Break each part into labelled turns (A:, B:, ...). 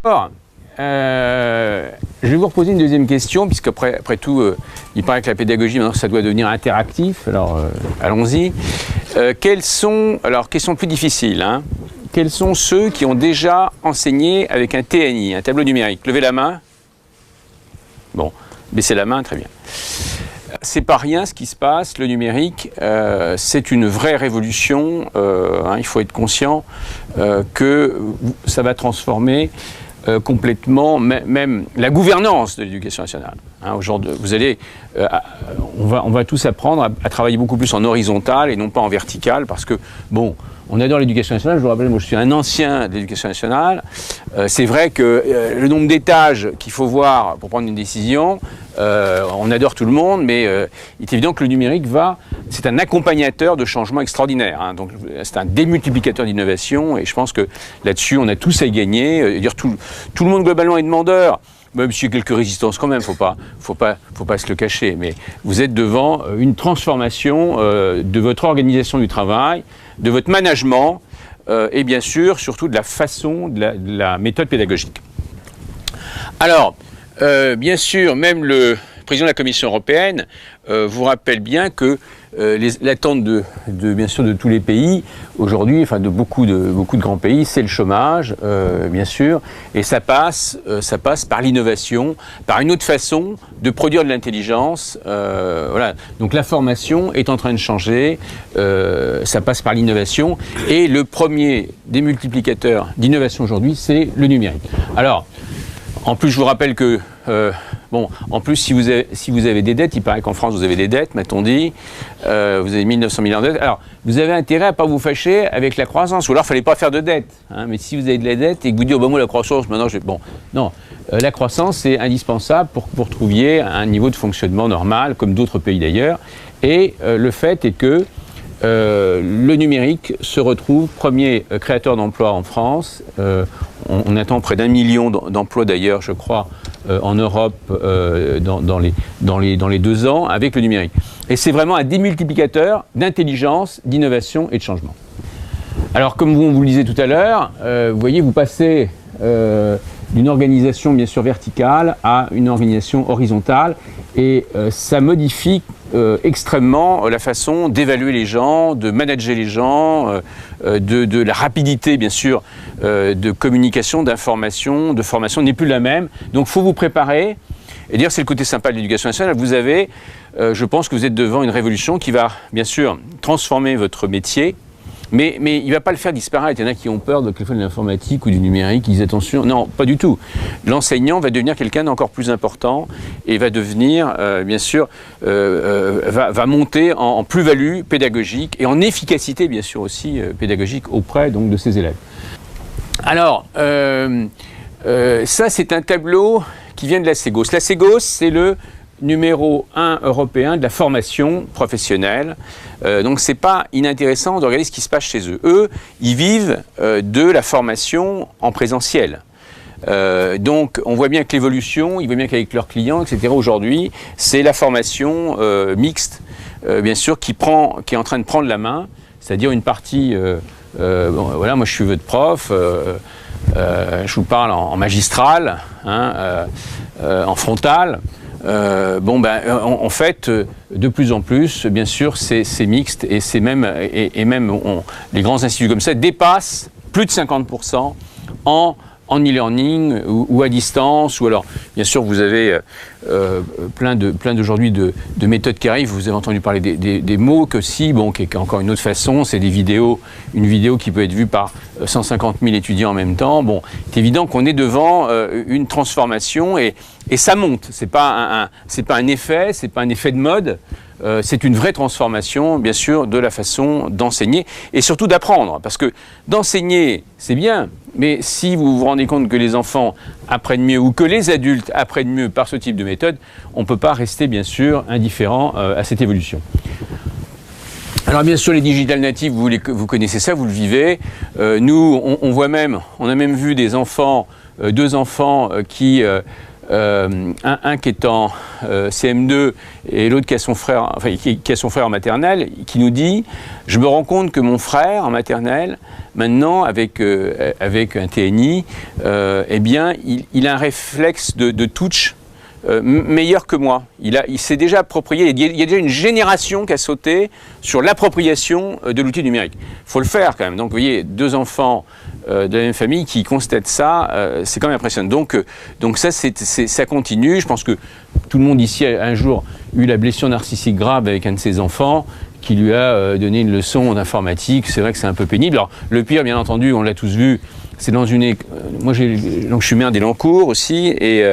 A: Alors, je vais vous reposer une deuxième question, puisque après tout, il paraît que la pédagogie, maintenant, ça doit devenir interactif. Alors, allons-y. Alors, question plus difficile, hein. Quels sont ceux qui ont déjà enseigné avec un TNI, un tableau numérique? Levez la main. Bon, baissez la main, très bien. C'est pas rien ce qui se passe, le numérique, c'est une vraie révolution, hein, il faut être conscient que ça va transformer complètement même la gouvernance de l'éducation nationale. Hein, aujourd'hui, on va tous apprendre à travailler beaucoup plus en horizontal et non pas en vertical, parce que, bon, on adore l'éducation nationale. Je vous rappelle, moi je suis un ancien de l'éducation nationale. C'est vrai que le nombre d'étages qu'il faut voir pour prendre une décision, on adore tout le monde, mais il est évident que le numérique c'est un accompagnateur de changements extraordinaires. Hein, donc c'est un démultiplicateur d'innovation, et je pense que là-dessus on a tous à y gagner. Dire tout le monde globalement est demandeur. Même s'il y a quelques résistances quand même, faut pas se le cacher. Mais vous êtes devant une transformation de votre organisation du travail, de votre management, et bien sûr, surtout de la façon, de la méthode pédagogique. Alors, bien sûr, même le président de la Commission européenne vous rappelle bien que l'attente bien sûr de tous les pays aujourd'hui, enfin de beaucoup de grands pays, c'est le chômage, bien sûr, et ça passe par l'innovation, par une autre façon de produire de l'intelligence. Voilà. Donc la formation est en train de changer, ça passe par l'innovation, et le premier des multiplicateurs d'innovation aujourd'hui, c'est le numérique. Alors, en plus, je vous rappelle que bon, en plus, si vous avez des dettes, il paraît qu'en France, vous avez des dettes, m'a-t-on dit. Vous avez 1900 milliards de dettes. Alors, vous avez intérêt à ne pas vous fâcher avec la croissance. Ou alors, il ne fallait pas faire de dettes. Hein. Mais si vous avez de la dette et que vous dites, oh, ben moi, la croissance, maintenant, bon, non. La croissance, c'est indispensable pour que vous retrouviez un niveau de fonctionnement normal, comme d'autres pays d'ailleurs. Et le fait est que le numérique se retrouve premier créateur d'emplois en France. On attend près d'1 million d'emplois d'ailleurs, je crois, en Europe dans les 2 ans avec le numérique. Et c'est vraiment un démultiplicateur d'intelligence, d'innovation et de changement. Alors comme vous le disiez tout à l'heure, vous voyez, vous passez d'une organisation bien sûr verticale à une organisation horizontale, et ça modifie extrêmement la façon d'évaluer les gens, de manager les gens, de la rapidité bien sûr de communication, d'information, de formation n'est plus la même. Donc il faut vous préparer, et dire c'est le côté sympa de l'éducation nationale. Vous avez, je pense que vous êtes devant une révolution qui va bien sûr transformer votre métier. Mais il ne va pas le faire disparaître. Il y en a qui ont peur de l'informatique ou du numérique, ils disent attention. Non, pas du tout. L'enseignant va devenir quelqu'un d'encore plus important et va devenir, bien sûr, va monter en plus-value pédagogique et en efficacité, bien sûr, aussi pédagogique auprès donc, de ses élèves. Alors, ça, c'est un tableau qui vient de la Ségos. La Ségos, c'est le numéro 1 européen de la formation professionnelle. Donc c'est pas inintéressant de regarder ce qui se passe chez eux. Eux, ils vivent de la formation en présentiel. Donc on voit bien que l'évolution, ils voient bien qu'avec leurs clients, etc. aujourd'hui, c'est la formation mixte, bien sûr, qui est en train de prendre la main, c'est-à-dire une partie, bon, voilà, moi je suis votre prof, je vous parle en magistral, hein, en frontal. En fait, de plus en plus, bien sûr, c'est mixte, et c'est même, les grands instituts comme ça dépassent plus de 50% en e-learning ou à distance, ou alors, bien sûr, vous avez plein d'aujourd'hui de méthodes qui arrivent. Vous avez entendu parler des MOOC aussi, bon, qui est encore une autre façon. C'est une vidéo qui peut être vue par 150 000 étudiants en même temps. Bon, c'est évident qu'on est devant une transformation, et ça monte. C'est pas un effet de mode. C'est une vraie transformation, bien sûr, de la façon d'enseigner et surtout d'apprendre. Parce que d'enseigner, c'est bien, mais si vous vous rendez compte que les enfants apprennent mieux ou que les adultes apprennent mieux par ce type de méthode, on ne peut pas rester, bien sûr, indifférent à cette évolution. Alors bien sûr, les digital natives, vous connaissez ça, vous le vivez. Nous, on a même vu des enfants, 2 enfants qui un qui est en CM2 et l'autre qui a son frère, enfin, qui a son frère en maternelle, qui nous dit « Je me rends compte que mon frère en maternelle, maintenant, avec un TNI, eh bien, il a un réflexe de touch meilleur que moi. Il s'est déjà approprié, il y a déjà une génération qui a sauté sur l'appropriation de l'outil numérique. Il faut le faire quand même. Donc vous voyez, 2 enfants de la même famille qui constatent ça, c'est quand même impressionnant. Donc ça, ça continue. Je pense que tout le monde ici a un jour eu la blessure narcissique grave avec un de ses enfants qui lui a donné une leçon d'informatique. C'est vrai que c'est un peu pénible. Alors le pire, bien entendu, on l'a tous vu, c'est dans une moi donc je suis maire d'Élancourt aussi et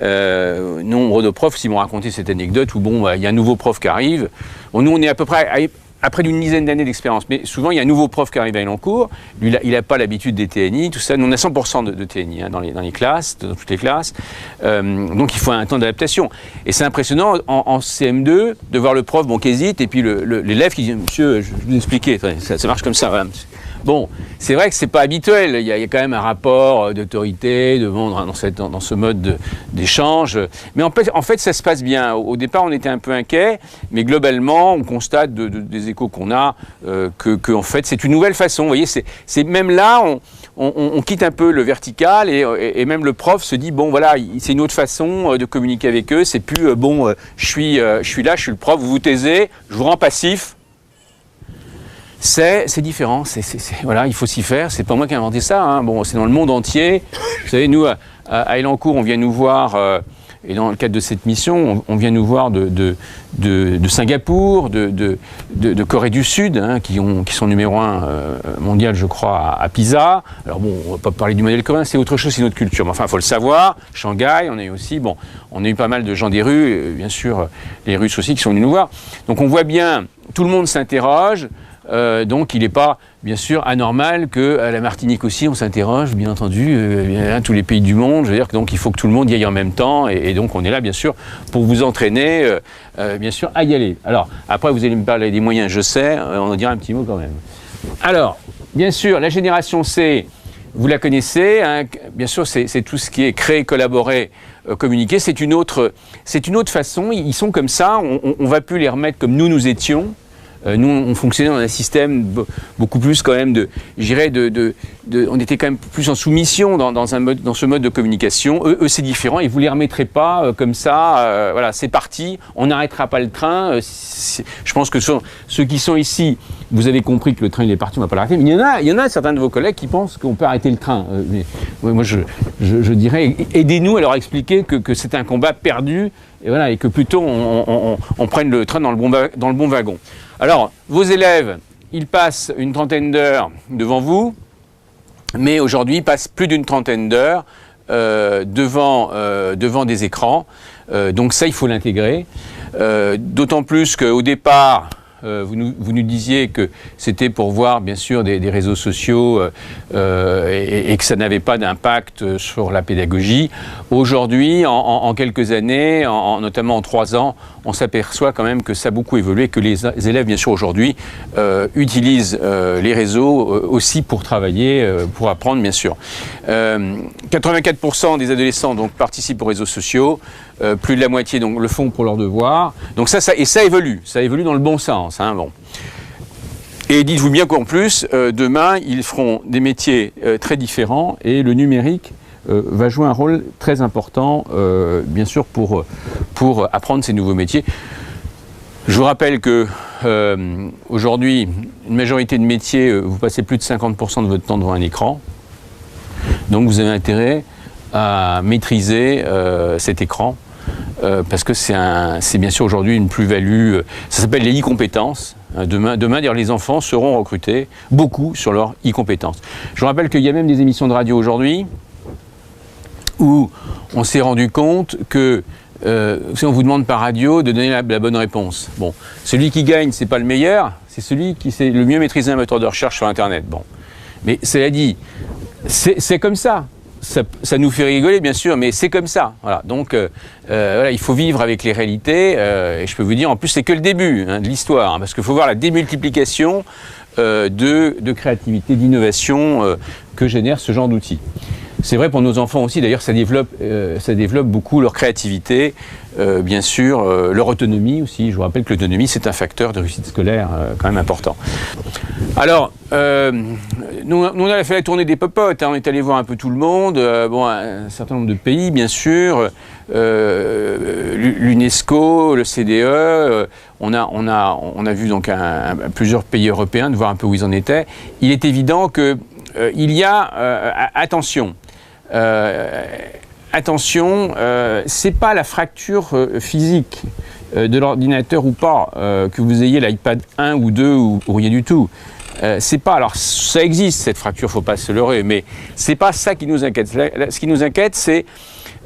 A: nombre de profs aussi m'ont raconté cette anecdote où bon il y a un nouveau prof qui arrive. Bon, nous on est à peu près après d'une dizaine d'années d'expérience, mais souvent il y a un nouveau prof qui arrive à Élancourt, lui il n'a pas l'habitude des TNI, tout ça. Nous on a 100% de TNI dans les classes, dans toutes les classes, donc il faut un temps d'adaptation. Et c'est impressionnant en CM2 de voir le prof qui hésite et puis l'élève qui dit « Monsieur, je vais vous expliquer, ça marche comme ça, voilà. » Bon, c'est vrai que c'est pas habituel, il y a quand même un rapport d'autorité dans ce mode d'échange, mais en fait ça se passe bien. Au départ on était un peu inquiet, mais globalement on constate des échos qu'on a que en fait c'est une nouvelle façon. Vous voyez, c'est même là on quitte un peu le vertical et même le prof se dit bon voilà, c'est une autre façon de communiquer avec eux, c'est plus je suis là, je suis le prof, vous vous taisez, je vous rends passif. C'est différent, voilà, il faut s'y faire, c'est pas moi qui ai inventé ça, hein. Bon, c'est dans le monde entier. Vous savez, nous, à Élancourt, on vient nous voir, et dans le cadre de cette mission, on vient nous voir de Singapour, de Corée du Sud, hein, qui sont numéro 1 mondial, je crois, à PISA. Alors bon, on va pas parler du modèle coréen, c'est autre chose, c'est notre culture. Mais enfin, il faut le savoir, Shanghai, on a eu aussi, bon, on a eu pas mal de gens des rues, bien sûr, les Russes aussi qui sont venus nous voir. Donc on voit bien, tout le monde s'interroge. Donc il n'est pas, bien sûr, anormal qu'à la Martinique aussi on s'interroge, bien entendu, tous les pays du monde. Je veux dire que donc il faut que tout le monde y aille en même temps, et donc on est là, bien sûr, pour vous entraîner, bien sûr, à y aller. Alors après vous allez me parler des moyens, je sais, on en dira un petit mot quand même. Alors, bien sûr, la génération C, vous la connaissez, hein, bien sûr, c'est tout ce qui est créer, collaborer, communiquer. C'est une autre façon. Ils sont comme ça. On va plus les remettre comme nous étions. Nous, on fonctionnait dans un système beaucoup plus quand même on était quand même plus en soumission dans ce mode de communication. Eux c'est différent et vous les remettrez pas comme ça. Voilà, c'est parti, on n'arrêtera pas le train. Je pense que ceux qui sont ici, vous avez compris que le train il est parti, on va pas l'arrêter. Mais il y en a certains de vos collègues qui pensent qu'on peut arrêter le train. Mais moi, je dirais, aidez-nous à leur expliquer que c'est un combat perdu et voilà, et que plutôt on prenne le train dans le bon wagon. Alors, vos élèves, ils passent une trentaine d'heures devant vous, mais aujourd'hui, ils passent plus d'une trentaine d'heures devant des écrans. Donc ça, il faut l'intégrer. D'autant plus qu'au départ, vous nous disiez que c'était pour voir, bien sûr, des réseaux sociaux et que ça n'avait pas d'impact sur la pédagogie. Aujourd'hui, en quelques années, notamment en 3 ans, on s'aperçoit quand même que ça a beaucoup évolué, que les élèves, bien sûr, aujourd'hui, utilisent les réseaux aussi pour travailler, pour apprendre, bien sûr. 84% des adolescents donc, participent aux réseaux sociaux, plus de la moitié donc, le font pour leurs devoirs. Donc ça évolue dans le bon sens. Hein, bon. Et dites-vous bien qu'en plus, demain, ils feront des métiers très différents et le numérique va jouer un rôle très important, bien sûr, pour apprendre ces nouveaux métiers. Je vous rappelle que aujourd'hui, une majorité de métiers, vous passez plus de 50% de votre temps devant un écran. Donc vous avez intérêt à maîtriser cet écran. Parce que c'est bien sûr aujourd'hui une plus-value, ça s'appelle les e-compétences. Demain d'ailleurs, les enfants seront recrutés beaucoup sur leurs e-compétences. Je vous rappelle qu'il y a même des émissions de radio aujourd'hui où on s'est rendu compte que si on vous demande par radio de donner la bonne réponse. Bon, celui qui gagne, c'est pas le meilleur, c'est celui qui sait le mieux maîtriser un moteur de recherche sur Internet. Bon, mais cela dit, c'est comme ça. Ça nous fait rigoler, bien sûr, mais c'est comme ça. Voilà. Donc, voilà, il faut vivre avec les réalités. Et je peux vous dire, en plus, c'est que le début de l'histoire, hein, parce qu'il faut voir la démultiplication de créativité, d'innovation que génère ce genre d'outils. C'est vrai pour nos enfants aussi, d'ailleurs ça développe beaucoup leur créativité, bien sûr, leur autonomie aussi. Je vous rappelle que l'autonomie c'est un facteur de réussite scolaire quand même important. Alors, nous on a fait la tournée des popotes, hein, on est allé voir un peu tout le monde, bon, un certain nombre de pays bien sûr, l'UNESCO, le CDE, on a vu donc plusieurs pays européens de voir un peu où ils en étaient. Il est évident que il y a attention. Attention, c'est pas la fracture physique de l'ordinateur ou pas, que vous ayez l'iPad 1 ou 2 ou rien du tout. C'est pas, alors ça existe cette fracture, faut pas se leurrer, mais c'est pas ça qui nous inquiète. Ce qui nous inquiète, c'est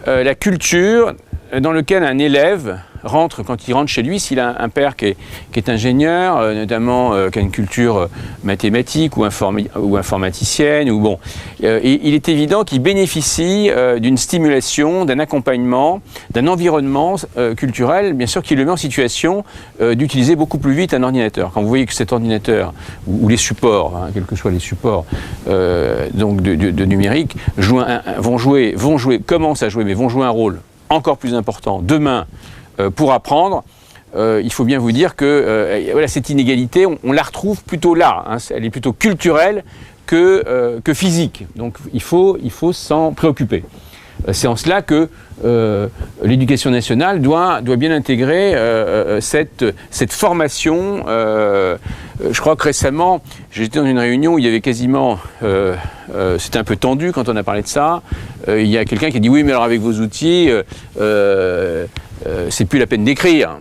A: la culture dans laquelle un élève rentre, quand il rentre chez lui, s'il a un père qui est ingénieur, notamment qui a une culture mathématique ou informaticienne, ou bon, il est évident qu'il bénéficie d'une stimulation, d'un accompagnement, d'un environnement culturel, bien sûr, qui le met en situation d'utiliser beaucoup plus vite un ordinateur. Quand vous voyez que cet ordinateur, ou les supports, hein, quels que soient les supports donc de numérique, commencent à jouer, mais vont jouer un rôle encore plus important demain pour apprendre, il faut bien vous dire que voilà, cette inégalité, on la retrouve plutôt là, hein, elle est plutôt culturelle que physique. Donc il faut s'en préoccuper. C'est en cela que l'éducation nationale doit bien intégrer cette formation. Je crois que récemment, j'étais dans une réunion où il y avait quasiment... c'était un peu tendu quand on a parlé de ça. Il y a quelqu'un qui a dit « Oui, mais alors avec vos outils, c'est plus la peine d'écrire,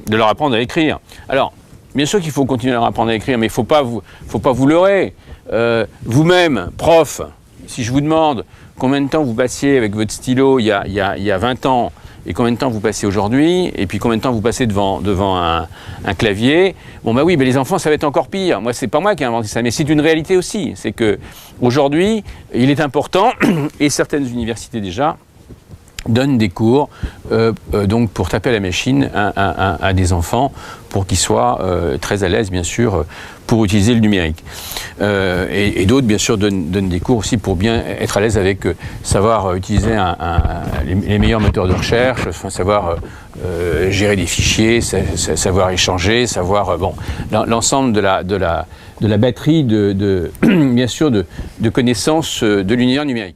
A: de leur apprendre à écrire. » Alors, bien sûr qu'il faut continuer à leur apprendre à écrire, mais il ne faut pas vous leurrer. Vous-même, prof, si je vous demande combien de temps vous passiez avec votre stylo il y a 20 ans et combien de temps vous passez aujourd'hui, et puis combien de temps vous passez devant un clavier, bon bah oui, mais les enfants ça va être encore pire. Moi, c'est pas moi qui ai inventé ça, mais c'est une réalité aussi. C'est que aujourd'hui, il est important, et certaines universités déjà donnent des cours donc pour taper à la machine à des enfants pour qu'ils soient très à l'aise, bien sûr, pour utiliser le numérique. Et d'autres, bien sûr, donnent des cours aussi pour bien être à l'aise avec savoir utiliser les meilleurs moteurs de recherche, enfin, savoir gérer des fichiers, savoir échanger, savoir bon, l'ensemble de la batterie bien sûr de connaissances de l'univers numérique.